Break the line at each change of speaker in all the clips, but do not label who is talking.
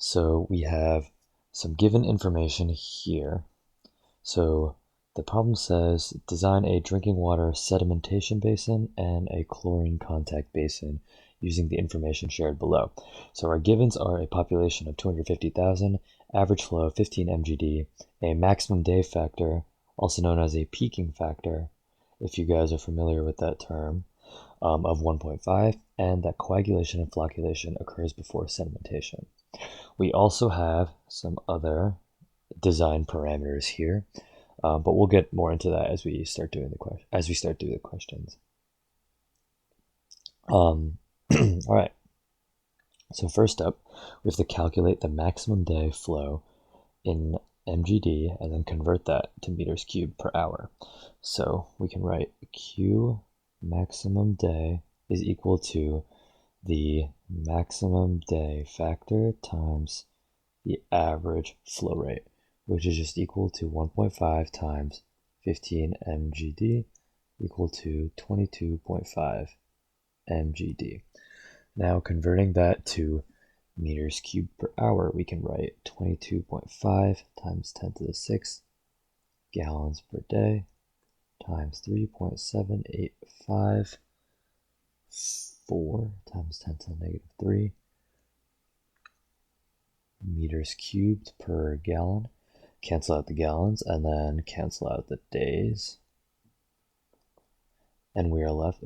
So we have some given information here. So the problem says design a drinking water sedimentation basin and a chlorine contact basin using the information shared below. So our givens are a population of 250,000, average flow 15 mgd, a maximum day factor, also known as a peaking factor, if you guys are familiar with that term, of 1.5, and that coagulation and flocculation occurs before sedimentation. We also have some other design parameters here, but we'll get more into that as we start doing the questions. All right. So first up, we have to calculate the maximum day flow in mgd and then convert that to meters cubed per hour. So we can write Q maximum day is equal to the maximum day factor times the average flow rate, which is just equal to 1.5 times 15 mgd equal to 22.5 mgd. Now converting that to meters cubed per hour, we can write 22.5 times 10 to the 6th gallons per day times 3.7854 times 10 to the negative 3 meters cubed per gallon. Cancel out the gallons and then cancel out the days, and we are left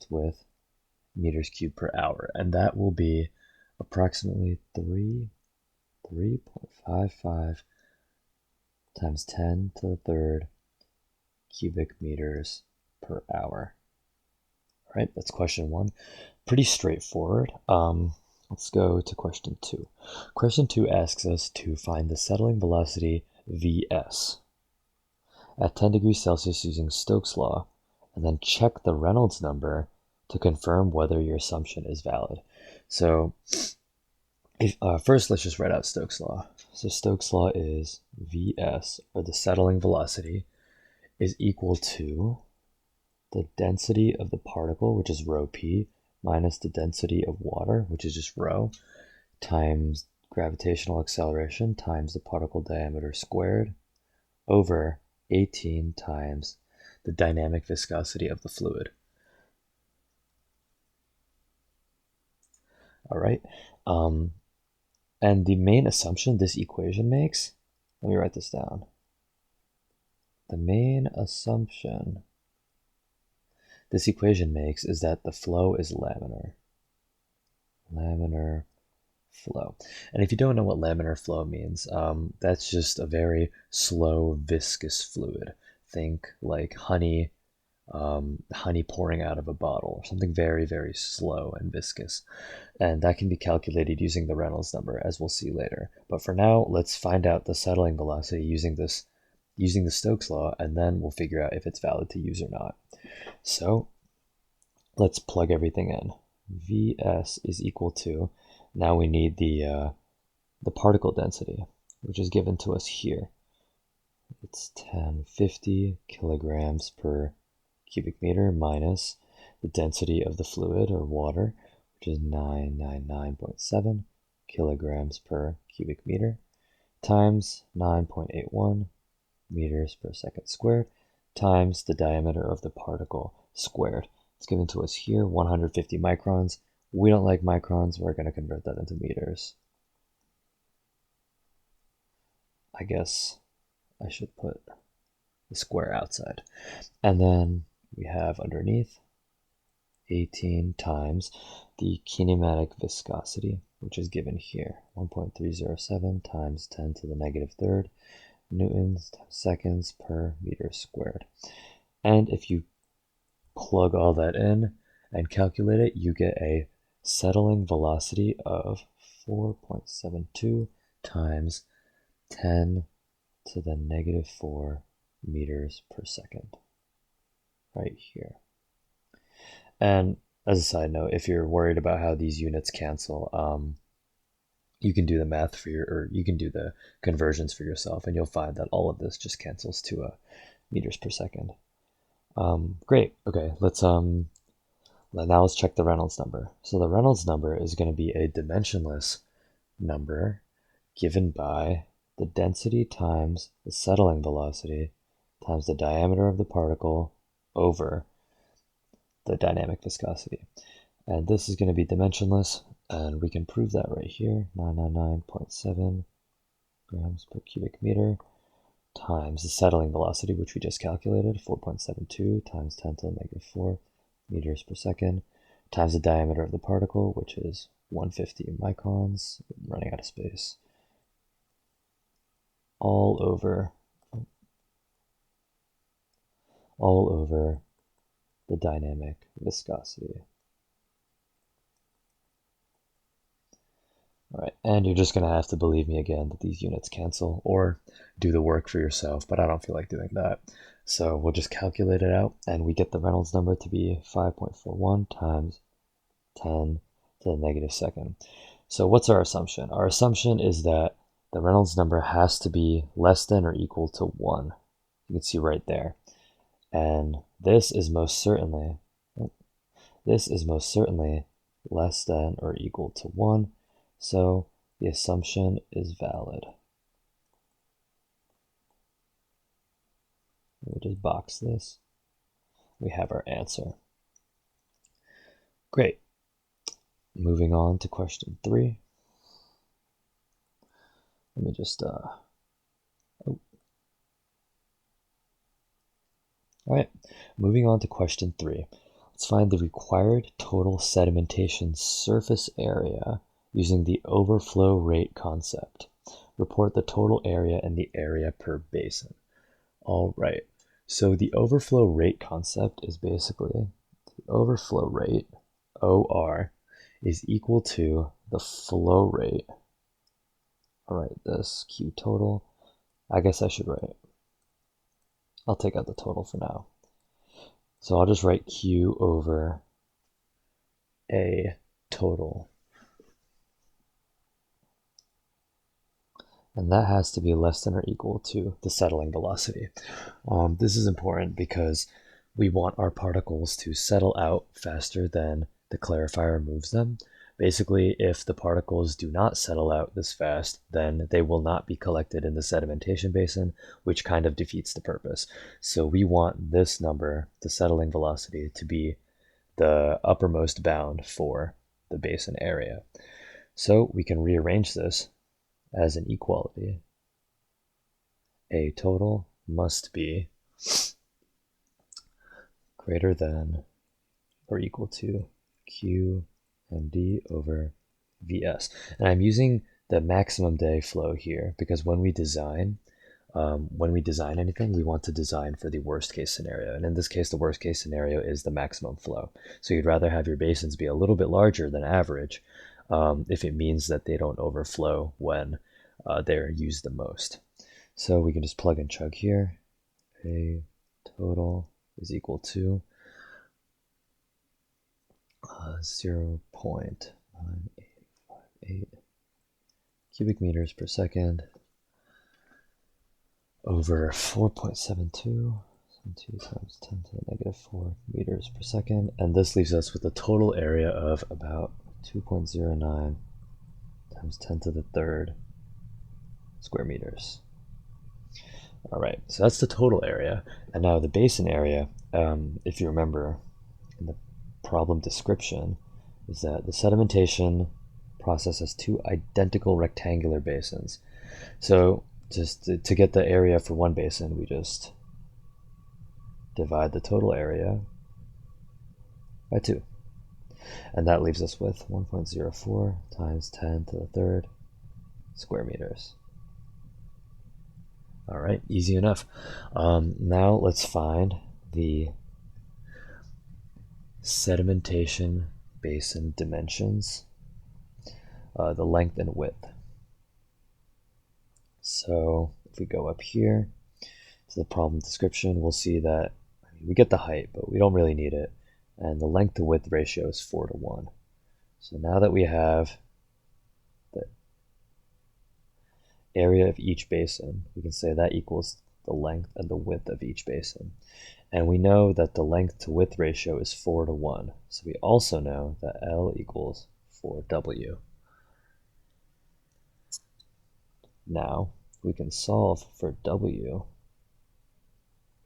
with meters cubed per hour, and that will be approximately 3.55 times 10 to the third cubic meters per hour. All right, that's question 1. Pretty straightforward. Let's go to question 2. Question 2 asks us to find the settling velocity Vs at 10 degrees Celsius using Stokes' law, and then check the Reynolds number to confirm whether your assumption is valid. So first, let's just write out Stokes' law. So Stokes' law is Vs, or the settling velocity, is equal to the density of the particle, which is rho p, minus the density of water, which is just rho, times gravitational acceleration times the particle diameter squared, over 18 times the dynamic viscosity of the fluid. All right. And the main assumption this equation makes, let me write this down. The main assumption this equation makes is that the flow is laminar. Laminar flow. And if you don't know what laminar flow means, that's just a very slow, viscous fluid. Think like honey pouring out of a bottle, or something very, very slow and viscous. And that can be calculated using the Reynolds number, as we'll see later. But for now, let's find out the settling velocity using the Stokes' law, and then we'll figure out if it's valid to use or not. So let's plug everything in. Vs is equal to, now we need the particle density, which is given to us here. It's 1050 kilograms per cubic meter minus the density of the fluid or water, which is 999.7 kilograms per cubic meter, times 9.81 meters per second squared, times the diameter of the particle squared. It's given to us here, 150 microns. We don't like microns, we're going to convert that into meters. I guess I should put the square outside. And then we have underneath 18 times the kinematic viscosity, which is given here, 1.307 times 10 to the negative third newtons seconds per meter squared. And if you plug all that in and calculate it, you get a settling velocity of 4.72 times 10 to the negative 4 meters per second, right here. And as a side note, if you're worried about how these units cancel, you can do the math you can do the conversions for yourself, and you'll find that all of this just cancels to meters per second. Great. Okay, now let's check the Reynolds number. So the Reynolds number is going to be a dimensionless number given by the density times the settling velocity times the diameter of the particle over the dynamic viscosity. And this is going to be dimensionless, and we can prove that right here, 999.7 grams per cubic meter times the settling velocity, which we just calculated, 4.72 times 10 to the negative 4 meters per second, times the diameter of the particle, which is 150 microns, running out of space, all over the dynamic viscosity. All right, and you're just going to have to believe me again that these units cancel, or do the work for yourself, but I don't feel like doing that. So we'll just calculate it out, and we get the Reynolds number to be 5.41 times 10 to the negative second. So what's our assumption? Our assumption is that the Reynolds number has to be less than or equal to 1. You can see right there. And this is most certainly less than or equal to 1. So the assumption is valid. Let me just box this. We have our answer. Great. Moving on to question 3. Let me just, All right, moving on to question 3. Let's find the required total sedimentation surface area using the overflow rate concept. Report the total area and the area per basin. All right, so the overflow rate concept is basically the overflow rate, OR, is equal to the flow rate. All right, this Q total, I guess I should write, I'll take out the total for now. So I'll just write Q over A total. And that has to be less than or equal to the settling velocity. This is important because we want our particles to settle out faster than the clarifier moves them. Basically, if the particles do not settle out this fast, then they will not be collected in the sedimentation basin, which kind of defeats the purpose. So we want this number, the settling velocity, to be the uppermost bound for the basin area. So we can rearrange this as an equality. A total must be greater than or equal to Q and D over Vs. And I'm using the maximum day flow here because when we design anything, we want to design for the worst case scenario. And in this case, the worst case scenario is the maximum flow. So you'd rather have your basins be a little bit larger than average if it means that they don't overflow when they're used the most. So we can just plug and chug here. A total is equal to 0.9858 cubic meters per second over 4.72 times 10 to the negative 4 meters per second. And this leaves us with a total area of about 2.09 times 10 to the third square meters. All right, so that's the total area. And now the basin area, if you remember in the problem description, is that the sedimentation process has two identical rectangular basins. So just to get the area for one basin, we just divide the total area by 2. And that leaves us with 1.04 times 10 to the third square meters. All right, easy enough. Now let's find the sedimentation basin dimensions, the length and width. So if we go up here to the problem description, we'll see that we get the height, but we don't really need it. And the length to width ratio is 4:1. So now that we have the area of each basin, we can say that equals the length and the width of each basin. And we know that the length to width ratio is 4:1. So we also know that L equals 4W. Now we can solve for W.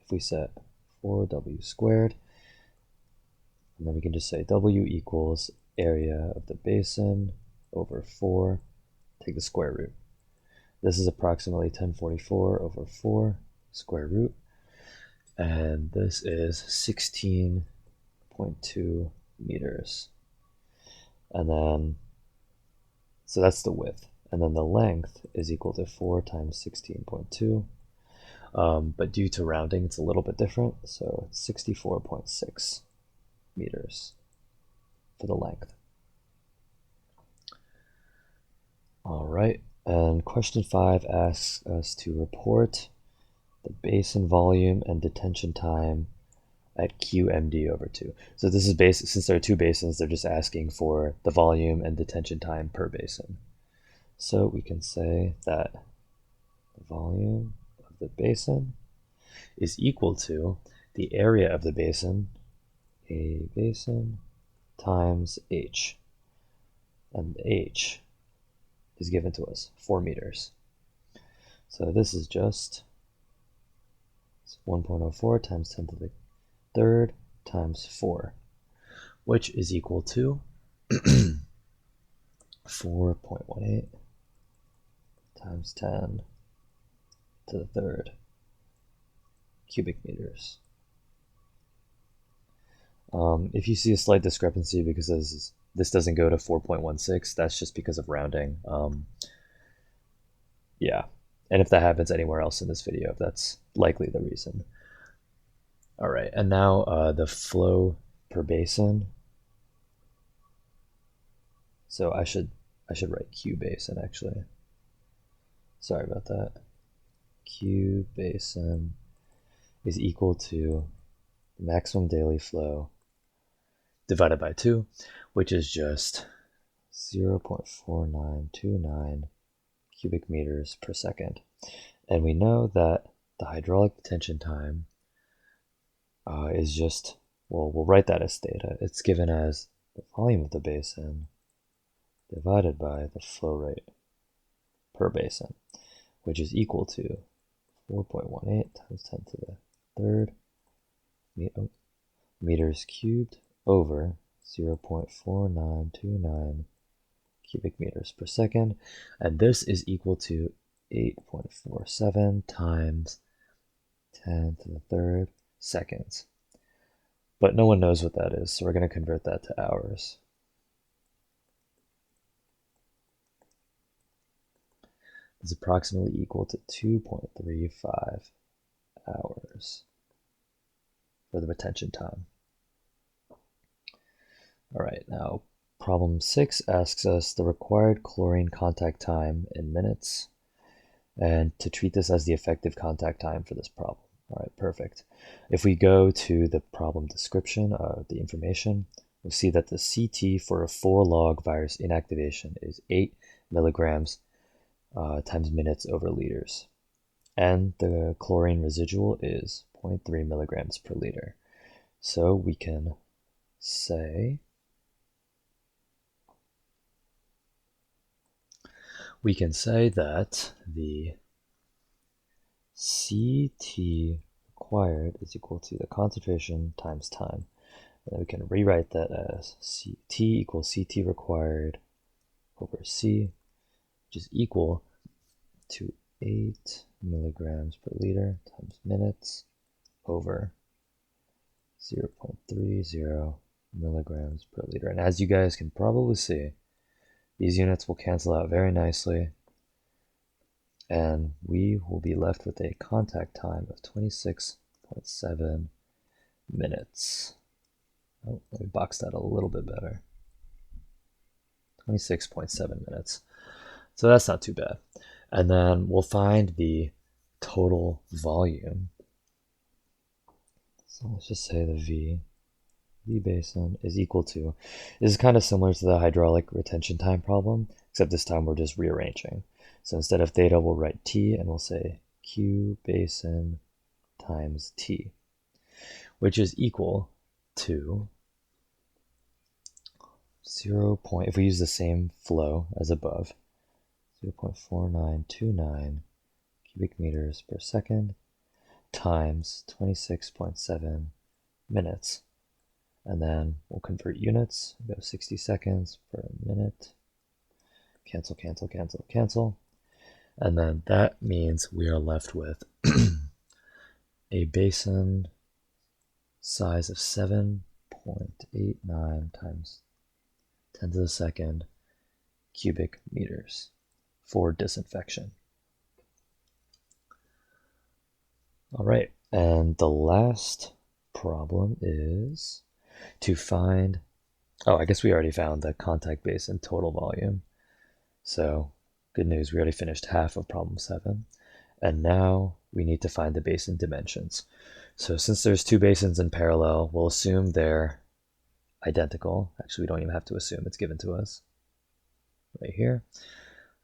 If we set 4W squared, and then we can just say W equals area of the basin over 4, take the square root. This is approximately 1044 over 4 square root, and this is 16.2 meters. And then, so that's the width. And then the length is equal to 4 times 16.2. But due to rounding, it's a little bit different. So it's 64.6 meters for the length. All right, and question 5 asks us to report the basin volume and detention time at QMD over 2. So this is basic, since there are two basins, they're just asking for the volume and detention time per basin. So we can say that the volume of the basin is equal to the area of the basin, a basin, times H. And H is given to us, 4 meters. So this is just 1.04 times 10 to the third times 4, which is equal to 4.18 times 10 to the third cubic meters. If you see a slight discrepancy because this doesn't go to 4.16, that's just because of rounding. Yeah, and if that happens anywhere else in this video, that's likely the reason. All right, and now the flow per basin. So I should write Q basin actually. Sorry about that. Q basin is equal to the maximum daily flow divided by 2, which is just 0.4929 cubic meters per second. And we know that the hydraulic detention time is just, well, we'll write that as theta. It's given as the volume of the basin divided by the flow rate per basin, which is equal to 4.18 times 10 to the third meters cubed over 0.4929 cubic meters per second, and this is equal to 8.47 times 10 to the third seconds. But no one knows what that is, so we're going to convert that to hours. It's approximately equal to 2.35 hours for the retention time. All right, now problem 6 asks us the required chlorine contact time in minutes, and to treat this as the effective contact time for this problem. All right, perfect. If we go to the problem description of the information, we'll see that the CT for a 4-log virus inactivation is 8 milligrams times minutes over liters. And the chlorine residual is 0.3 milligrams per liter. So we can say that the CT required is equal to the concentration times time. And we can rewrite that as CT equals CT required over C, which is equal to 8 milligrams per liter times minutes over 0.30 milligrams per liter. And as you guys can probably see, these units will cancel out very nicely, and we will be left with a contact time of 26.7 minutes. Oh, let me box that a little bit better. 26.7 minutes. So that's not too bad. And then we'll find the total volume. So let's just say the V basin is equal to, this is kind of similar to the hydraulic retention time problem, except this time we're just rearranging. So instead of theta, we'll write T, and we'll say Q basin times T, which is equal to 0. If we use the same flow as above, 0.4929 cubic meters per second times 26.7 minutes. And then we'll convert units, go 60 seconds per minute. Cancel, cancel, cancel, cancel. And then that means we are left with a basin size of 7.89 times 10 to the second cubic meters for disinfection. All right, and the last problem is to find, oh, I guess we already found the contact basin total volume. So good news, we already finished half of problem 7. And now we need to find the basin dimensions. So since there's two basins in parallel, we'll assume they're identical. Actually, we don't even have to assume, it's given to us right here.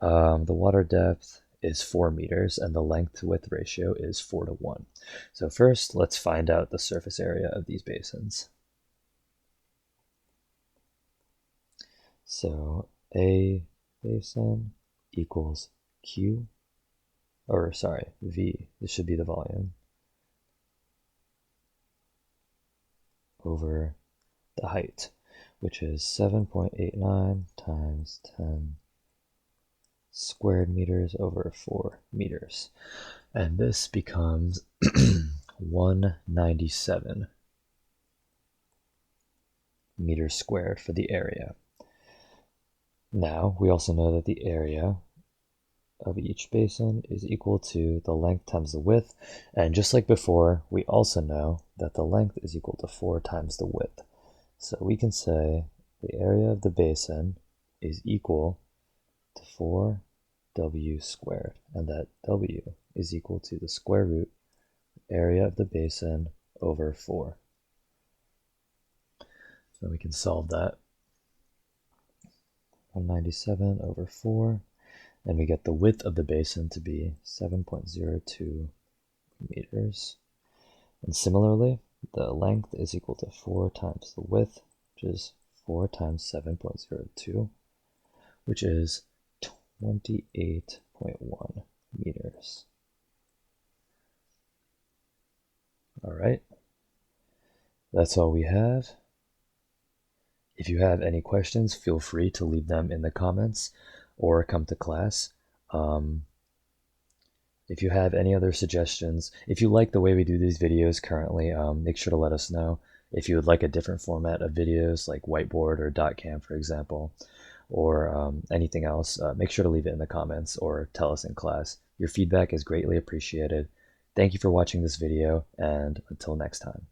The water depth is 4 meters and the length to width ratio is 4:1. So first, let's find out the surface area of these basins. So A basin equals Q, or sorry, V, this should be the volume, over the height, which is 7.89 times 10 squared meters over 4 meters. And this becomes 197 meters squared for the area. Now, we also know that the area of each basin is equal to the length times the width. And just like before, we also know that the length is equal to 4 times the width. So we can say the area of the basin is equal to 4W squared, and that W is equal to the square root area of the basin over 4. So we can solve that. 197 over 4, and we get the width of the basin to be 7.02 meters. And similarly, the length is equal to 4 times the width, which is 4 times 7.02, which is 28.1 meters. All right, that's all we have. If you have any questions, feel free to leave them in the comments or come to class. If you have any other suggestions, if you like the way we do these videos currently, make sure to let us know. If you would like a different format of videos like whiteboard or .cam, for example, or anything else, make sure to leave it in the comments or tell us in class. Your feedback is greatly appreciated. Thank you for watching this video, and until next time.